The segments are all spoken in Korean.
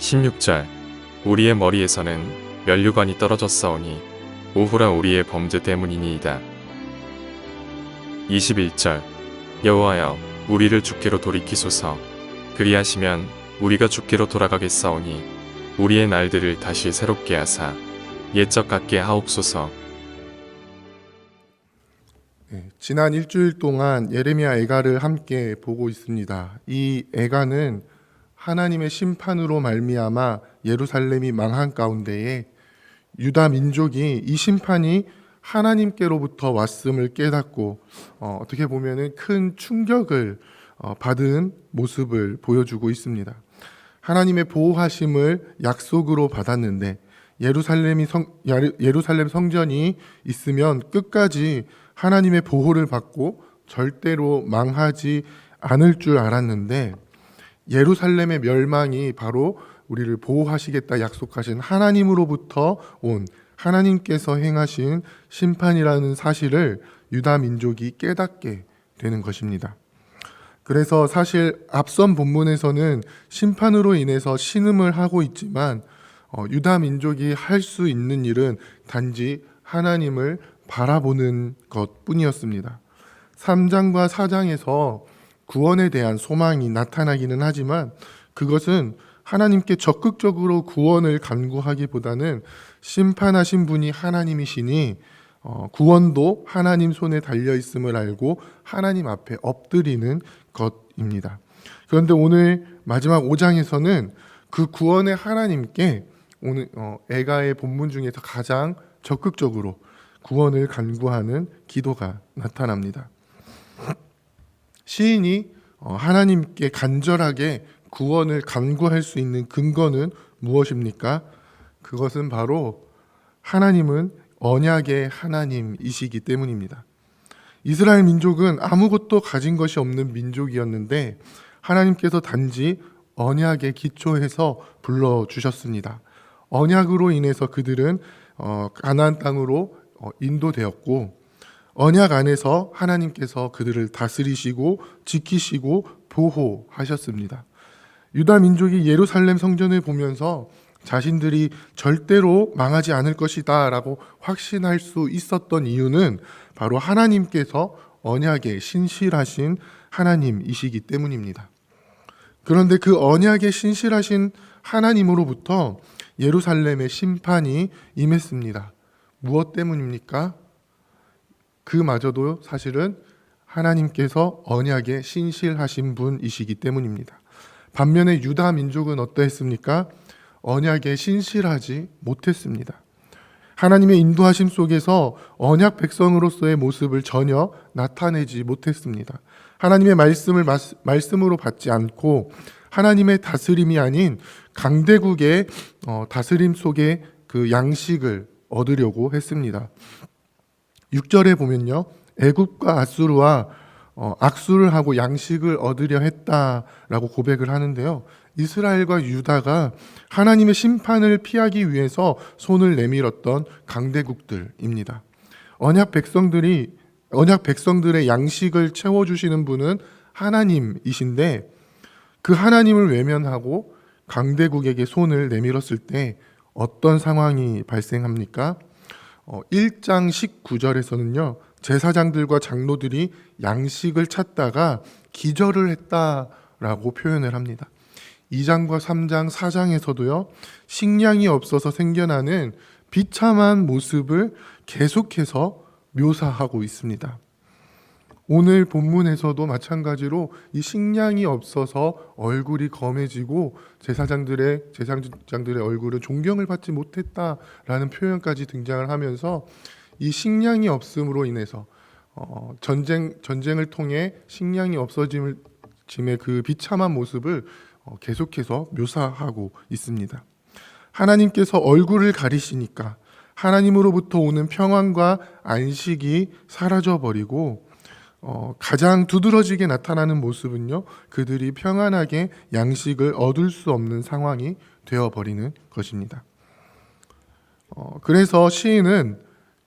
16절 우리의 머리에서는 면류관이 떨어졌사오니 오후라 우리의 범죄 때문이니이다. 21절 여호와여 우리를 주께로 돌이키소서. 그리하시면 우리가 주께로 돌아가겠사오니 우리의 날들을 다시 새롭게 하사 옛적 같게 하옵소서. 지난 일주일 동안 예레미야 애가를 함께 보고 있습니다. 이 애가는 하나님의 심판으로 말미암아 예루살렘이 망한 가운데에 유다 민족이 이 심판이 하나님께로부터 왔음을 깨닫고 어떻게 보면은 큰 충격을 받은 모습을 보여주고 있습니다. 하나님의 보호하심을 약속으로 받았는데 예루살렘 성전이 있으면 끝까지 하나님의 보호를 받고 절대로 망하지 않을 줄 알았는데 예루살렘의 멸망이 바로 우리를 보호하시겠다 약속하신 하나님으로부터 온 하나님께서 행하신 심판이라는 사실을 유다 민족이 깨닫게 되는 것입니다. 그래서 사실 앞선 본문에서는 심판으로 인해서 신음을 하고 있지만 유다 민족이 할 수 있는 일은 단지 하나님을 바라보는 것뿐이었습니다. 3장과 4장에서 구원에 대한 소망이 나타나기는 하지만 그것은 하나님께 적극적으로 구원을 간구하기보다는 심판하신 분이 하나님이시니 구원도 하나님 손에 달려 있음을 알고 하나님 앞에 엎드리는 것입니다. 그런데 오늘 마지막 5장에서는 그 구원의 하나님께 오늘 애가의 본문 중에서 가장 적극적으로 구원을 간구하는 기도가 나타납니다. 시인이 하나님께 간절하게 구원을 간구할 수 있는 근거는 무엇입니까? 그것은 바로 하나님은 언약의 하나님이시기 때문입니다. 이스라엘 민족은 아무것도 가진 것이 없는 민족이었는데 하나님께서 단지 언약에 기초해서 불러주셨습니다. 언약으로 인해서 그들은 가나안 땅으로 인도되었고 언약 안에서 하나님께서 그들을 다스리시고 지키시고 보호하셨습니다. 유다 민족이 예루살렘 성전을 보면서 자신들이 절대로 망하지 않을 것이다 라고 확신할 수 있었던 이유는 바로 하나님께서 언약에 신실하신 하나님이시기 때문입니다. 그런데 그 언약에 신실하신 하나님으로부터 예루살렘의 심판이 임했습니다. 무엇 때문입니까? 그마저도 사실은 하나님께서 언약에 신실하신 분이시기 때문입니다. 반면에 유다 민족은 어떠했습니까? 언약에 신실하지 못했습니다. 하나님의 인도하심 속에서 언약 백성으로서의 모습을 전혀 나타내지 못했습니다. 하나님의 말씀을 말씀으로 받지 않고 하나님의 다스림이 아닌 강대국의 다스림 속에 그 양식을 얻으려고 했습니다. 6절에 보면요, 애굽과 아수르와 악수를 하고 양식을 얻으려 했다라고 고백을 하는데요, 이스라엘과 유다가 하나님의 심판을 피하기 위해서 손을 내밀었던 강대국들입니다. 언약 백성들의 양식을 채워주시는 분은 하나님이신데 그 하나님을 외면하고 강대국에게 손을 내밀었을 때 어떤 상황이 발생합니까? 1장 19절에서는요, 제사장들과 장로들이 양식을 찾다가 기절을 했다라고 표현을 합니다. 2장과 3장, 4장에서도요, 식량이 없어서 생겨나는 비참한 모습을 계속해서 묘사하고 있습니다. 오늘 본문에서도 마찬가지로 이 식량이 없어서 얼굴이 검해지고 제사장들의 얼굴은 존경을 받지 못했다라는 표현까지 등장을 하면서 이 식량이 없음으로 인해서 전쟁을 통해 식량이 없어짐의 그 비참한 모습을 계속해서 묘사하고 있습니다. 하나님께서 얼굴을 가리시니까 하나님으로부터 오는 평안과 안식이 사라져버리고 가장 두드러지게 나타나는 모습은요, 그들이 평안하게 양식을 얻을 수 없는 상황이 되어버리는 것입니다. 그래서 시인은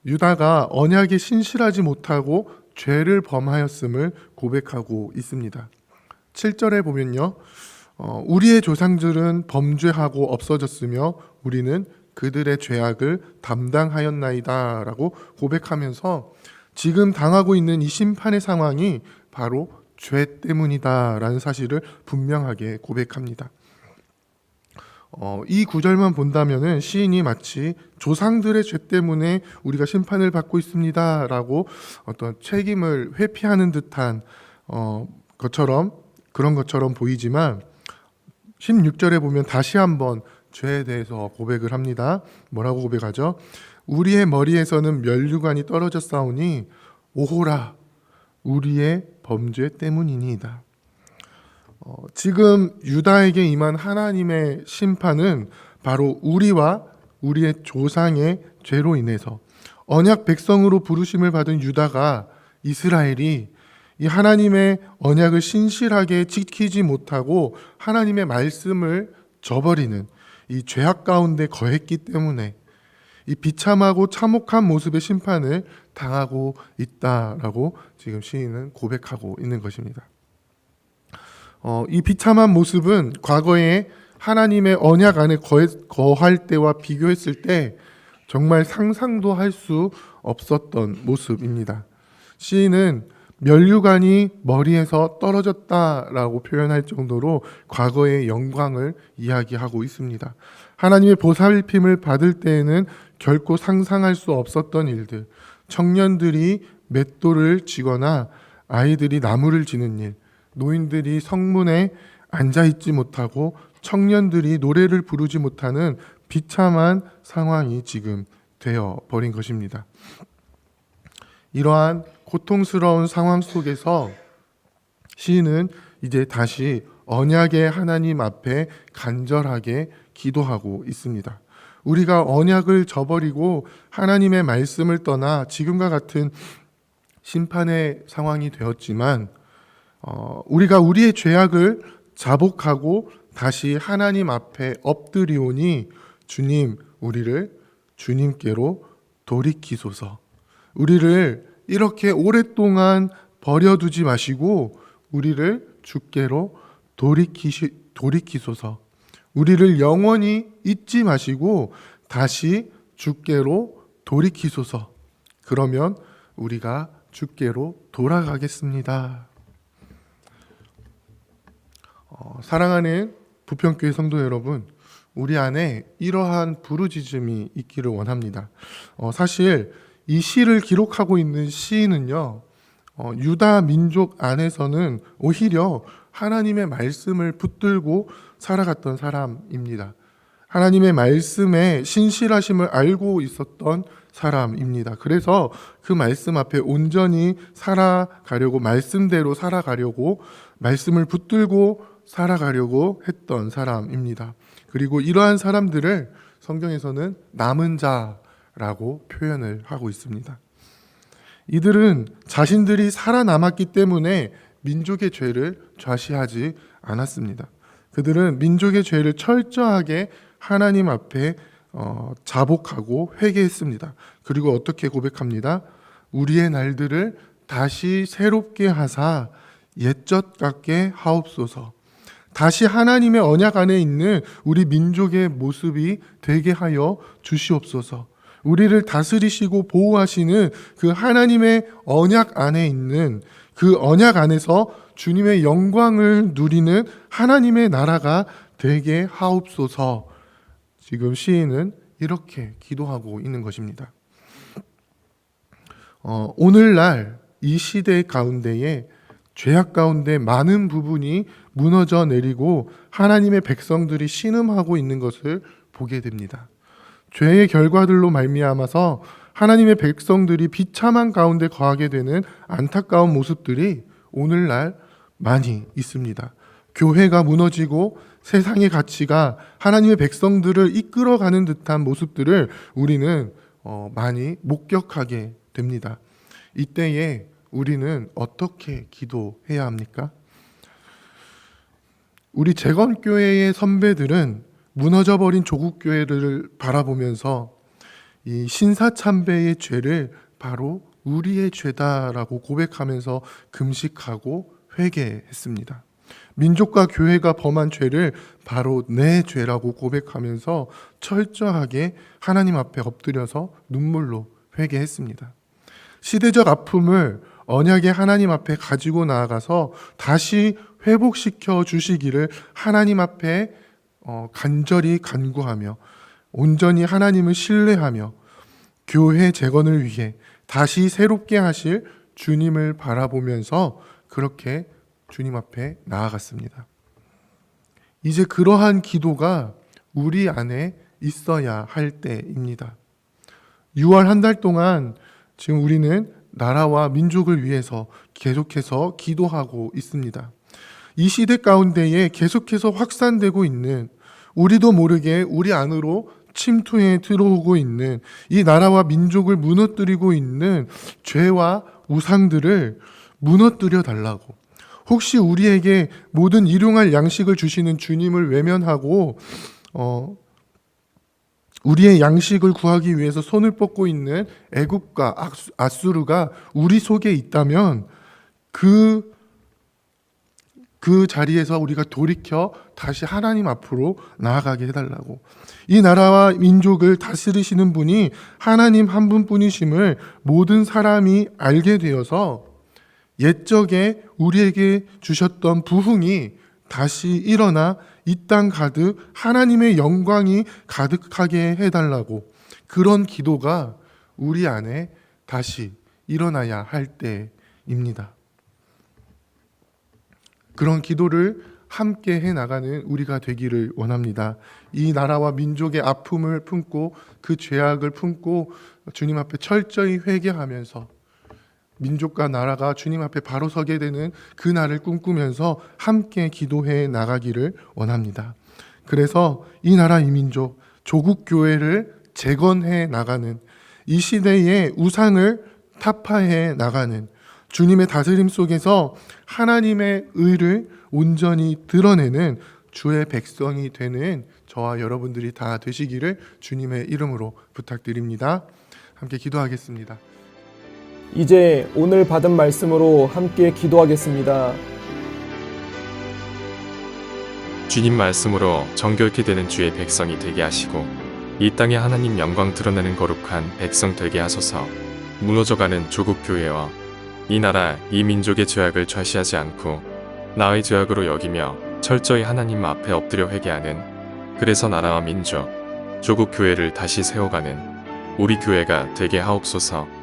유다가 언약에 신실하지 못하고 죄를 범하였음을 고백하고 있습니다. 7절에 보면요, 우리의 조상들은 범죄하고 없어졌으며 우리는 그들의 죄악을 담당하였나이다라고 고백하면서 지금 당하고 있는 이 심판의 상황이 바로 죄 때문이다라는 사실을 분명하게 고백합니다. 이 구절만 본다면은 시인이 마치 조상들의 죄 때문에 우리가 심판을 받고 있습니다라고 어떤 책임을 회피하는 듯한 그런 것처럼 보이지만 16절에 보면 다시 한번 죄에 대해서 고백을 합니다. 뭐라고 고백하죠? 우리의 머리에서는 면류관이 떨어졌사오니 오호라 우리의 범죄 때문이니이다. 지금 유다에게 임한 하나님의 심판은 바로 우리와 우리의 조상의 죄로 인해서 언약 백성으로 부르심을 받은 유다가 이스라엘이 이 하나님의 언약을 신실하게 지키지 못하고 하나님의 말씀을 저버리는 이 죄악 가운데 거했기 때문에 이 비참하고 참혹한 모습의 심판을 당하고 있다라고 지금 시인은 고백하고 있는 것입니다. 이 비참한 모습은 과거에 하나님의 언약 안에 거할 때와 비교했을 때 정말 상상도 할 수 없었던 모습입니다. 시인은 면류관이 머리에서 떨어졌다라고 표현할 정도로 과거의 영광을 이야기하고 있습니다. 하나님의 보살핌을 받을 때에는 결코 상상할 수 없었던 일들, 청년들이 맷돌을 쥐거나 아이들이 나무를 지는 일, 노인들이 성문에 앉아있지 못하고 청년들이 노래를 부르지 못하는 비참한 상황이 지금 되어 버린 것입니다. 이러한 고통스러운 상황 속에서 시인은 이제 다시 언약의 하나님 앞에 간절하게 기도하고 있습니다. 우리가 언약을 저버리고 하나님의 말씀을 떠나 지금과 같은 심판의 상황이 되었지만 우리가 우리의 죄악을 자복하고 다시 하나님 앞에 엎드리오니 주님 우리를 주님께로 돌이키소서. 우리를 이렇게 오랫동안 버려두지 마시고 우리를 주께로 돌이키소서. 우리를 영원히 잊지 마시고 다시 주께로 돌이키소서. 그러면 우리가 주께로 돌아가겠습니다. 사랑하는 부평교회 성도 여러분, 우리 안에 이러한 부르짖음이 있기를 원합니다. 사실 이 시를 기록하고 있는 시인은요, 유다 민족 안에서는 오히려 하나님의 말씀을 붙들고 살아갔던 사람입니다. 하나님의 말씀의 신실하심을 알고 있었던 사람입니다. 그래서 그 말씀 앞에 온전히 살아가려고, 말씀대로 살아가려고, 말씀을 붙들고 살아가려고 했던 사람입니다. 그리고 이러한 사람들을 성경에서는 남은 자라고 표현을 하고 있습니다. 이들은 자신들이 살아남았기 때문에 민족의 죄를 좌시하지 않았습니다. 그들은 민족의 죄를 철저하게 하나님 앞에 자복하고 회개했습니다. 그리고 어떻게 고백합니다? 우리의 날들을 다시 새롭게 하사 옛적 같게 하옵소서. 다시 하나님의 언약 안에 있는 우리 민족의 모습이 되게 하여 주시옵소서. 우리를 다스리시고 보호하시는 그 하나님의 언약 안에 있는 그 언약 안에서 주님의 영광을 누리는 하나님의 나라가 되게 하옵소서. 지금 시인은 이렇게 기도하고 있는 것입니다. 오늘날 이 시대 가운데에 죄악 가운데 많은 부분이 무너져 내리고 하나님의 백성들이 신음하고 있는 것을 보게 됩니다. 죄의 결과들로 말미암아서 하나님의 백성들이 비참한 가운데 거하게 되는 안타까운 모습들이 오늘날 많이 있습니다. 교회가 무너지고 세상의 가치가 하나님의 백성들을 이끌어가는 듯한 모습들을 우리는 많이 목격하게 됩니다. 이때에 우리는 어떻게 기도해야 합니까? 우리 재건교회의 선배들은 무너져버린 조국교회를 바라보면서 이 신사참배의 죄를 바로 우리의 죄다라고 고백하면서 금식하고 회개했습니다. 민족과 교회가 범한 죄를 바로 내 죄라고 고백하면서 철저하게 하나님 앞에 엎드려서 눈물로 회개했습니다. 시대적 아픔을 언약의 하나님 앞에 가지고 나아가서 다시 회복시켜 주시기를 하나님 앞에 간절히 간구하며 온전히 하나님을 신뢰하며 교회 재건을 위해 다시 새롭게 하실 주님을 바라보면서 그렇게 주님 앞에 나아갔습니다. 이제 그러한 기도가 우리 안에 있어야 할 때입니다. 6월 한 달 동안 지금 우리는 나라와 민족을 위해서 계속해서 기도하고 있습니다. 이 시대 가운데에 계속해서 확산되고 있는, 우리도 모르게 우리 안으로 침투해 들어오고 있는 이 나라와 민족을 무너뜨리고 있는 죄와 우상들을 무너뜨려 달라고, 혹시 우리에게 모든 일용할 양식을 주시는 주님을 외면하고 우리의 양식을 구하기 위해서 손을 뻗고 있는 애굽과 아수르가 우리 속에 있다면 그 자리에서 우리가 돌이켜 다시 하나님 앞으로 나아가게 해달라고, 이 나라와 민족을 다스리시는 분이 하나님 한 분뿐이심을 모든 사람이 알게 되어서 옛적에 우리에게 주셨던 부흥이 다시 일어나 이 땅 가득 하나님의 영광이 가득하게 해달라고, 그런 기도가 우리 안에 다시 일어나야 할 때입니다. 그런 기도를 함께 해나가는 우리가 되기를 원합니다. 이 나라와 민족의 아픔을 품고 그 죄악을 품고 주님 앞에 철저히 회개하면서 민족과 나라가 주님 앞에 바로 서게 되는 그 날을 꿈꾸면서 함께 기도해 나가기를 원합니다. 그래서 이 나라 이 민족 조국 교회를 재건해 나가는, 이 시대의 우상을 타파해 나가는, 주님의 다스림 속에서 하나님의 의를 온전히 드러내는 주의 백성이 되는 저와 여러분들이 다 되시기를 주님의 이름으로 부탁드립니다. 함께 기도하겠습니다. 이제 오늘 받은 말씀으로 함께 기도하겠습니다. 주님 말씀으로 정결케 되는 주의 백성이 되게 하시고 이 땅에 하나님 영광 드러내는 거룩한 백성 되게 하소서. 무너져가는 조국 교회와 이 나라 이 민족의 죄악을 좌시하지 않고 나의 죄악으로 여기며 철저히 하나님 앞에 엎드려 회개하는, 그래서 나라와 민족 조국 교회를 다시 세워가는 우리 교회가 되게 하옵소서.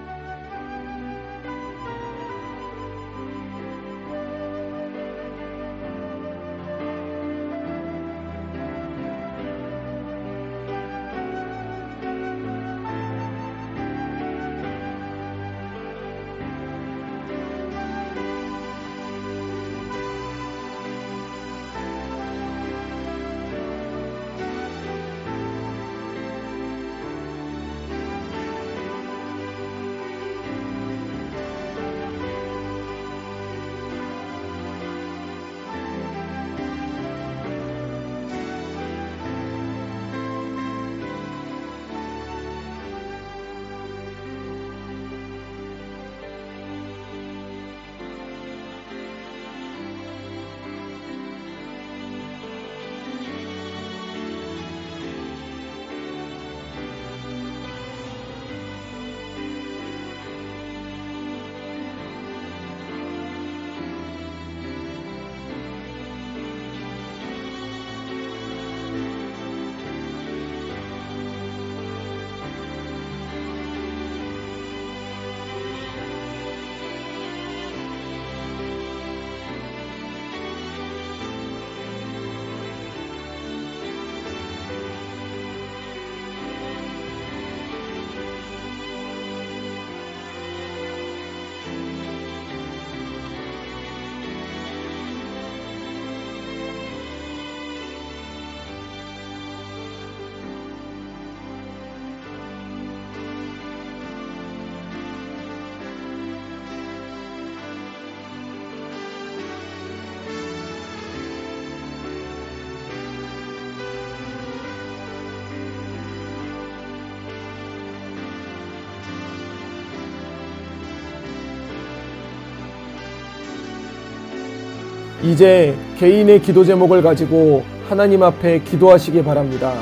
이제 개인의 기도 제목을 가지고 하나님 앞에 기도하시기 바랍니다.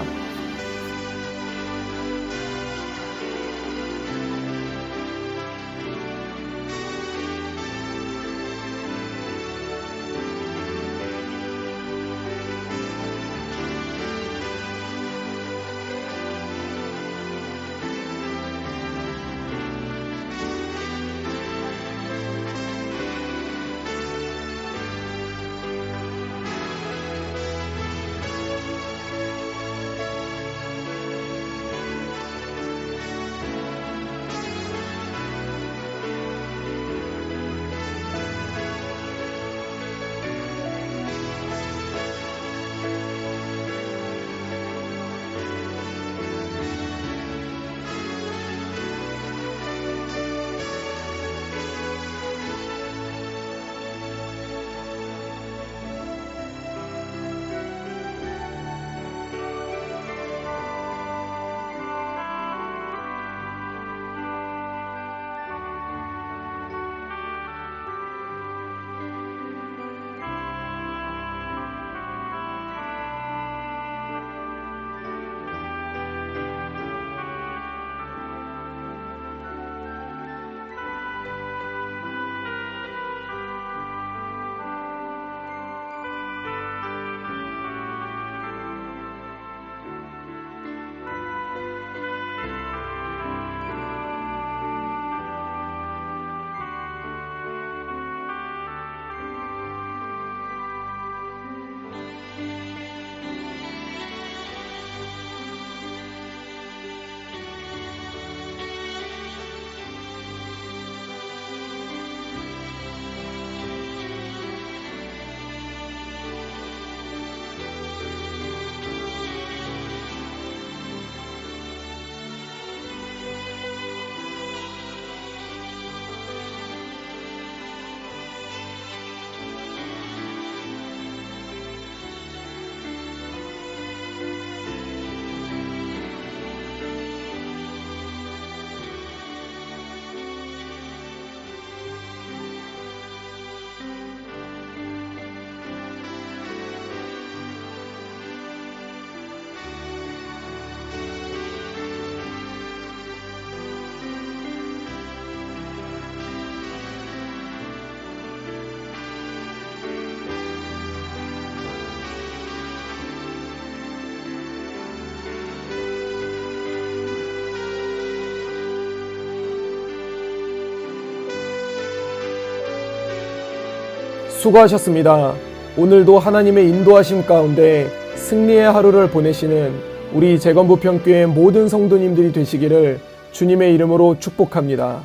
수고하셨습니다. 오늘도 하나님의 인도하심 가운데 승리의 하루를 보내시는 우리 재건부평교회 모든 성도님들이 되시기를 주님의 이름으로 축복합니다.